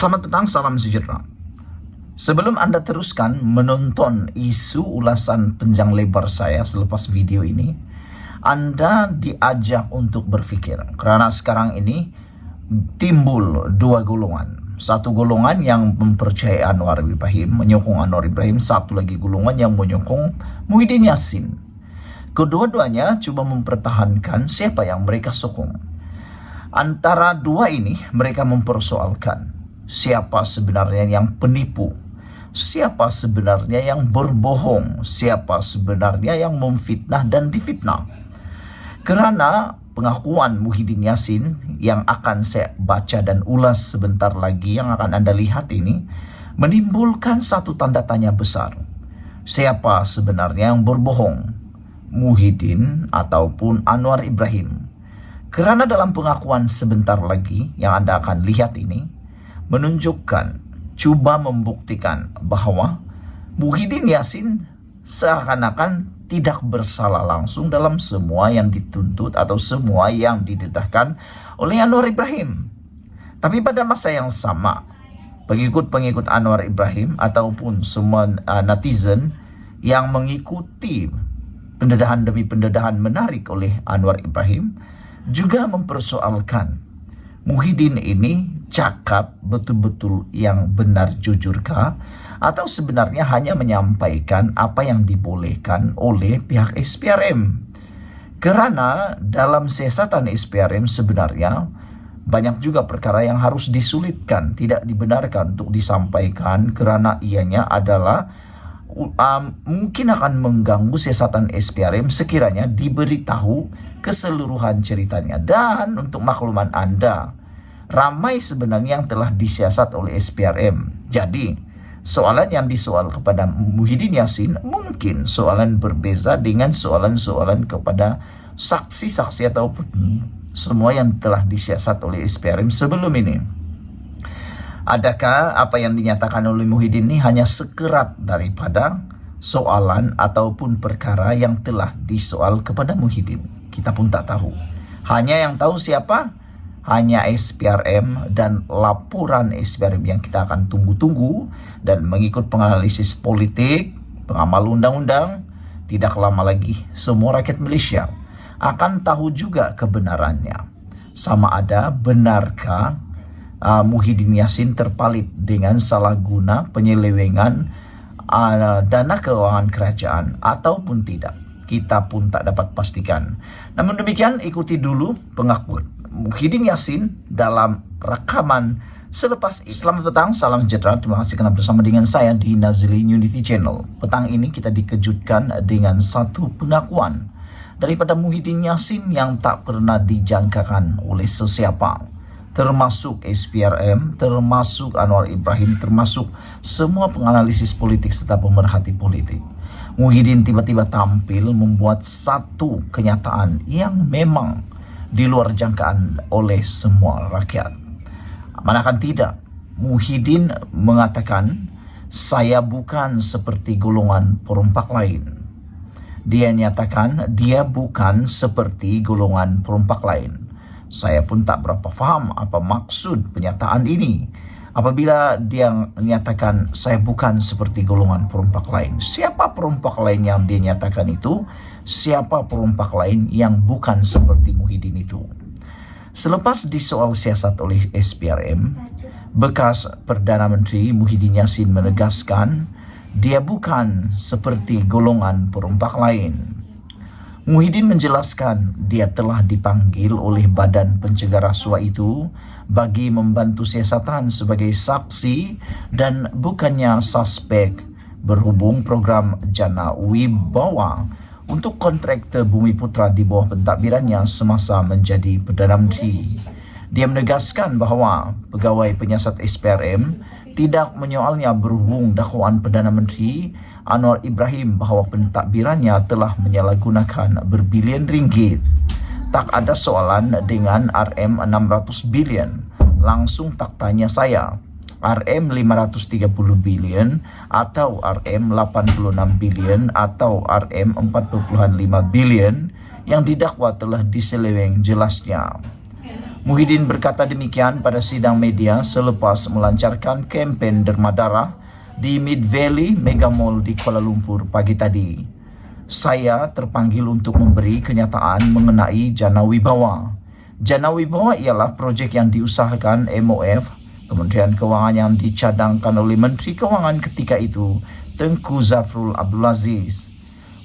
Selamat petang, salam sejahtera. Sebelum Anda teruskan menonton isu ulasan panjang lebar saya selepas video ini, Anda diajak untuk berpikir. Karena sekarang ini timbul dua golongan. Satu golongan yang mempercayai Anwar Ibrahim, menyokong Anwar Ibrahim. Satu lagi golongan yang menyokong Muhyiddin Yassin. Kedua-duanya coba mempertahankan siapa yang mereka sokong. Antara dua ini mereka mempersoalkan siapa sebenarnya yang penipu, siapa sebenarnya yang berbohong, siapa sebenarnya yang memfitnah dan difitnah. Karena pengakuan Muhyiddin Yassin yang akan saya baca dan ulas sebentar lagi, yang akan Anda lihat ini, menimbulkan satu tanda tanya besar. Siapa sebenarnya yang berbohong? Muhyiddin ataupun Anwar Ibrahim? Karena dalam pengakuan sebentar lagi yang Anda akan lihat ini, menunjukkan, coba membuktikan bahwa Muhyiddin Yassin seakan-akan tidak bersalah langsung dalam semua yang dituntut atau semua yang didedahkan oleh Anwar Ibrahim. Tapi pada masa yang sama, pengikut-pengikut Anwar Ibrahim ataupun semua netizen yang mengikuti pendedahan demi pendedahan menarik oleh Anwar Ibrahim juga mempersoalkan Muhyiddin ini cakap betul-betul yang benar jujurkah, atau sebenarnya hanya menyampaikan apa yang dibolehkan oleh pihak SPRM. Karena dalam siasatan SPRM sebenarnya banyak juga perkara yang harus disulitkan, tidak dibenarkan untuk disampaikan karena ianya adalah mungkin akan mengganggu siasatan SPRM sekiranya diberitahu keseluruhan ceritanya. Dan untuk makluman Anda, ramai sebenarnya yang telah disiasat oleh SPRM. Jadi, soalan yang disoal kepada Muhyiddin Yassin mungkin soalan berbeza dengan soalan-soalan kepada saksi-saksi ataupun semua yang telah disiasat oleh SPRM sebelum ini. Adakah apa yang dinyatakan oleh Muhyiddin ini hanya sekerat daripada soalan ataupun perkara yang telah disoal kepada Muhyiddin? Kita pun tak tahu. Hanya yang tahu siapa? Hanya SPRM dan laporan SPRM yang kita akan tunggu-tunggu, dan mengikut penganalisis politik, pengamal undang-undang, tidak lama lagi semua rakyat Malaysia akan tahu juga kebenarannya. Sama ada benarkah Muhyiddin Yassin terpalit dengan salah guna penyelewengan dana keuangan kerajaan ataupun tidak. Kita pun tak dapat pastikan. Namun demikian, ikuti dulu pengakuan Muhyiddin Yassin dalam rekaman selepas Islam petang. Salam sejahtera, terima kasih karena bersama dengan saya di Nazli Unity Channel. Petang ini kita dikejutkan dengan satu pengakuan daripada Muhyiddin Yassin yang tak pernah dijangkakan oleh sesiapa, termasuk SPRM, termasuk Anwar Ibrahim, termasuk semua penganalisis politik serta pemerhati politik. Muhyiddin tiba-tiba tampil membuat satu kenyataan yang memang di luar jangkaan oleh semua rakyat. Manakan tidak, Muhyiddin mengatakan, saya bukan seperti golongan perompak lain. Dia nyatakan dia bukan seperti golongan perompak lain. Saya pun tak berapa faham apa maksud pernyataan ini. Apabila dia menyatakan saya bukan seperti golongan perompak lain, siapa perompak lain yang dia nyatakan itu? Siapa perompak lain yang bukan seperti Muhyiddin itu? Selepas disoal siasat oleh SPRM, bekas Perdana Menteri Muhyiddin Yassin menegaskan dia bukan seperti golongan perompak lain. Muhyiddin menjelaskan dia telah dipanggil oleh Badan Pencegah Rasuah itu bagi membantu siasatan sebagai saksi dan bukannya suspek berhubung program Jana Wibawa untuk kontraktor Bumi Putra di bawah pentadbirannya semasa menjadi Perdana Menteri. Dia menegaskan bahawa pegawai penyiasat SPRM tidak menyoalnya berhubung dakwaan Perdana Menteri Anwar Ibrahim bahawa pentadbirannya telah menyalahgunakan berbilion ringgit. Tak ada soalan dengan RM600 bilion. Langsung tak tanya saya, RM530 bilion atau RM86 bilion atau RM4,5 bilion yang didakwa telah diseleweng jelasnya. Muhyiddin berkata demikian pada sidang media selepas melancarkan kempen derma darah di Mid Valley Mega Mall di Kuala Lumpur pagi tadi. Saya terpanggil untuk memberi kenyataan mengenai Jana Wibawa. Jana Wibawa ialah projek yang diusahakan MOF, Kementerian Kewangan, yang dicadangkan oleh Menteri Kewangan ketika itu, Tengku Zafrul Abdul Aziz.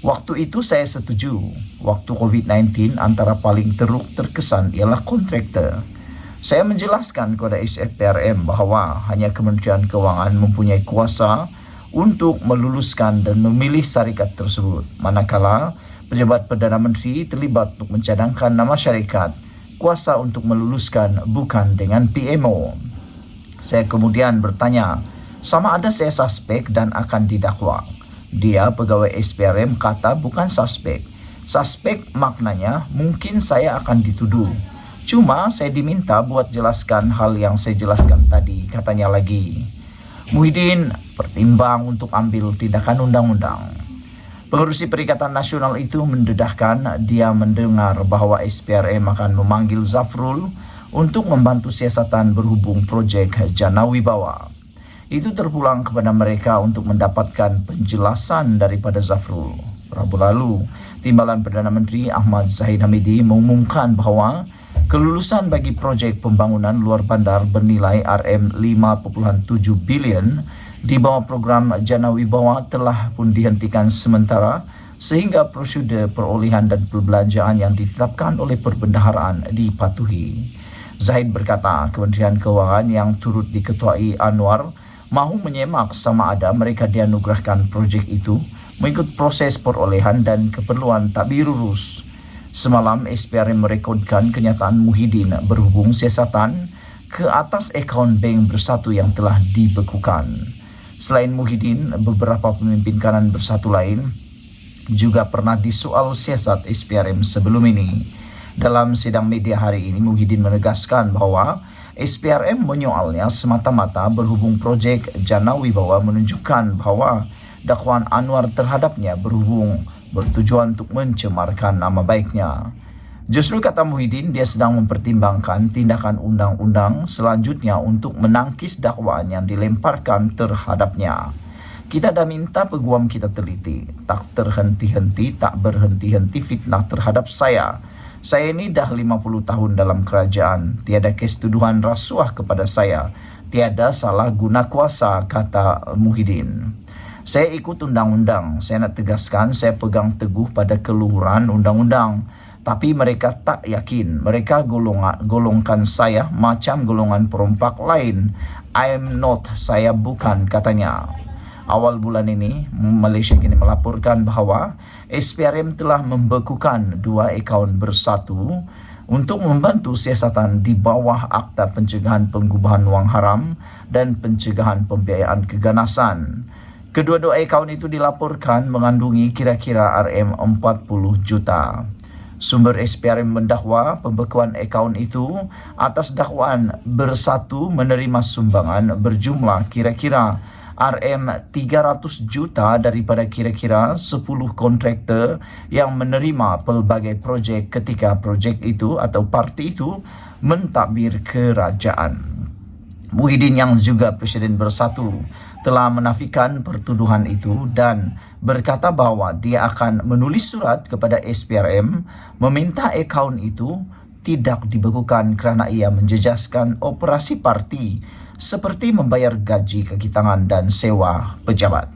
Waktu itu saya setuju. Waktu COVID-19 antara paling terkesan ialah kontraktor. Saya menjelaskan kepada SPRM bahawa hanya Kementerian Kewangan mempunyai kuasa untuk meluluskan dan memilih syarikat tersebut. Manakala pejabat Perdana Menteri terlibat untuk mencadangkan nama syarikat, kuasa untuk meluluskan bukan dengan PMO. Saya kemudian bertanya, sama ada saya suspek dan akan didakwa. Dia, pegawai SPRM, kata bukan suspek. Suspek maknanya mungkin saya akan dituduh. Cuma saya diminta buat jelaskan hal yang saya jelaskan tadi, katanya lagi. Muhyiddin pertimbang untuk ambil tindakan undang-undang. Pengerusi Perikatan Nasional itu mendedahkan dia mendengar bahawa SPRM akan memanggil Zafrul untuk membantu siasatan berhubung projek Jana Wibawa. Itu terpulang kepada mereka untuk mendapatkan penjelasan daripada Zafrul. Rabu lalu, Timbalan Perdana Menteri Ahmad Zahid Hamidi mengumumkan bahawa kelulusan bagi projek pembangunan luar bandar bernilai RM5.7 bilion di bawah program Jana Wibawa telah pun dihentikan sementara sehingga prosedur perolehan dan perbelanjaan yang ditetapkan oleh perbendaharaan dipatuhi. Zahid berkata Kementerian Kewangan yang turut diketuai Anwar mahu menyemak sama ada mereka dianugerahkan projek itu mengikut proses perolehan dan keperluan takbir urus. Semalam SPRM merekodkan kenyataan Muhyiddin berhubung siasatan ke atas akaun bank Bersatu yang telah dibekukan. Selain Muhyiddin, beberapa pemimpin kanan Bersatu lain juga pernah disoal siasat SPRM sebelum ini. Dalam sidang media hari ini, Muhyiddin menegaskan bahawa SPRM menyoalnya semata-mata berhubung projek Jana Wibawa menunjukkan bahawa dakwaan Anwar terhadapnya bertujuan untuk mencemarkan nama baiknya. Justru kata Muhyiddin, dia sedang mempertimbangkan tindakan undang-undang selanjutnya untuk menangkis dakwaan yang dilemparkan terhadapnya. Kita dah minta peguam kita teliti, tak terhenti-henti, tak berhenti-henti fitnah terhadap saya. Saya ini dah 50 tahun dalam kerajaan, tiada kes tuduhan rasuah kepada saya, tiada salah guna kuasa, kata Muhyiddin. Saya ikut undang-undang, saya nak tegaskan saya pegang teguh pada keluhuran undang-undang. Tapi mereka tak yakin, mereka golongkan saya macam golongan perompak lain. I'm not, saya bukan, katanya. Awal bulan ini, Malaysia kini melaporkan bahawa SPRM telah membekukan 2 akaun Bersatu untuk membantu siasatan di bawah Akta Pencegahan Pengubahan Wang Haram dan Pencegahan Pembiayaan Keganasan. Kedua-dua akaun itu dilaporkan mengandungi kira-kira RM40 juta. Sumber SPRM mendakwa pembekuan akaun itu atas dakwaan Bersatu menerima sumbangan berjumlah kira-kira RM300 juta daripada kira-kira 10 kontraktor yang menerima pelbagai projek ketika projek itu atau parti itu mentadbir kerajaan. Muhyiddin yang juga Presiden Bersatu telah menafikan pertuduhan itu dan berkata bahawa dia akan menulis surat kepada SPRM meminta akaun itu tidak dibekukan kerana ia menjejaskan operasi parti seperti membayar gaji kaki tangan dan sewa pejabat.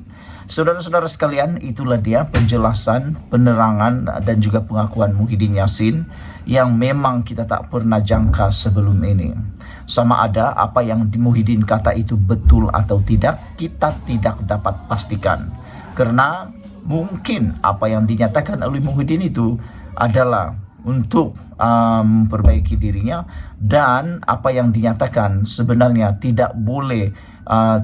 Saudara-saudara sekalian, itulah dia penjelasan, penerangan dan juga pengakuan Muhyiddin Yassin yang memang kita tak pernah jangka sebelum ini. Sama ada apa yang Muhyiddin kata itu betul atau tidak, kita tidak dapat pastikan. Karena mungkin apa yang dinyatakan oleh Muhyiddin itu adalah untuk memperbaiki dirinya, dan apa yang dinyatakan sebenarnya tidak boleh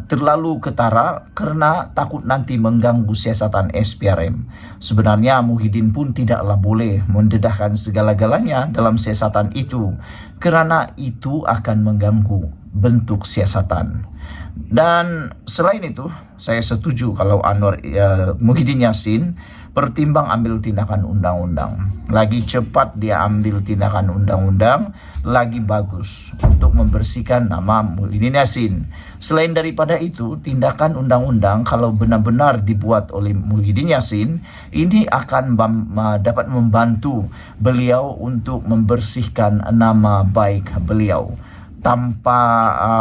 terlalu ketara kerana takut nanti mengganggu siasatan SPRM. Sebenarnya Muhyiddin pun tidaklah boleh mendedahkan segala-galanya dalam siasatan itu kerana itu akan mengganggu bentuk siasatan. Dan selain itu, saya setuju kalau Muhyiddin Yassin pertimbang ambil tindakan undang-undang. Lagi cepat dia ambil tindakan undang-undang, lagi bagus untuk membersihkan nama Muhyiddin Yassin. Selain daripada itu, tindakan undang-undang kalau benar-benar dibuat oleh Muhyiddin Yassin, ini akan dapat membantu beliau untuk membersihkan nama baik beliau. Tanpa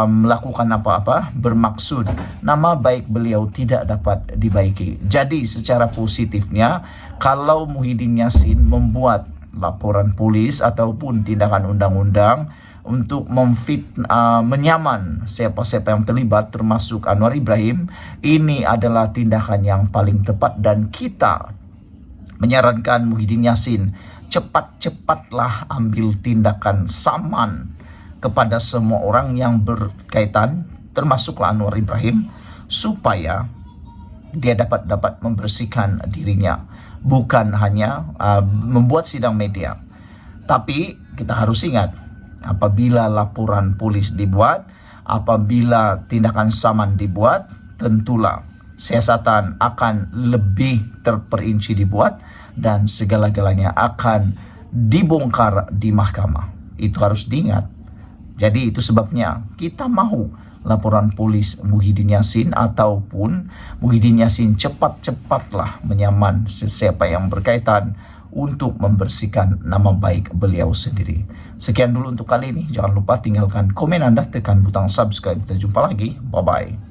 melakukan apa-apa, bermaksud nama baik beliau tidak dapat dibaiki. Jadi secara positifnya, kalau Muhyiddin Yassin membuat laporan polis ataupun tindakan undang-undang untuk menyaman siapa-siapa yang terlibat termasuk Anwar Ibrahim, ini adalah tindakan yang paling tepat dan kita menyarankan Muhyiddin Yassin cepat-cepatlah ambil tindakan saman kepada semua orang yang berkaitan termasuklah Anwar Ibrahim supaya dia dapat membersihkan dirinya, bukan hanya membuat sidang media. Tapi kita harus ingat, apabila laporan polis dibuat, apabila tindakan saman dibuat, tentulah siasatan akan lebih terperinci dibuat dan segala-galanya akan dibongkar di mahkamah. Itu harus diingat. Jadi itu sebabnya kita mau laporan polis Muhyiddin Yassin ataupun Muhyiddin Yassin cepat-cepatlah menyaman sesiapa yang berkaitan untuk membersihkan nama baik beliau sendiri. Sekian dulu untuk kali ini. Jangan lupa tinggalkan komen Anda, tekan butang subscribe. Kita jumpa lagi. Bye-bye.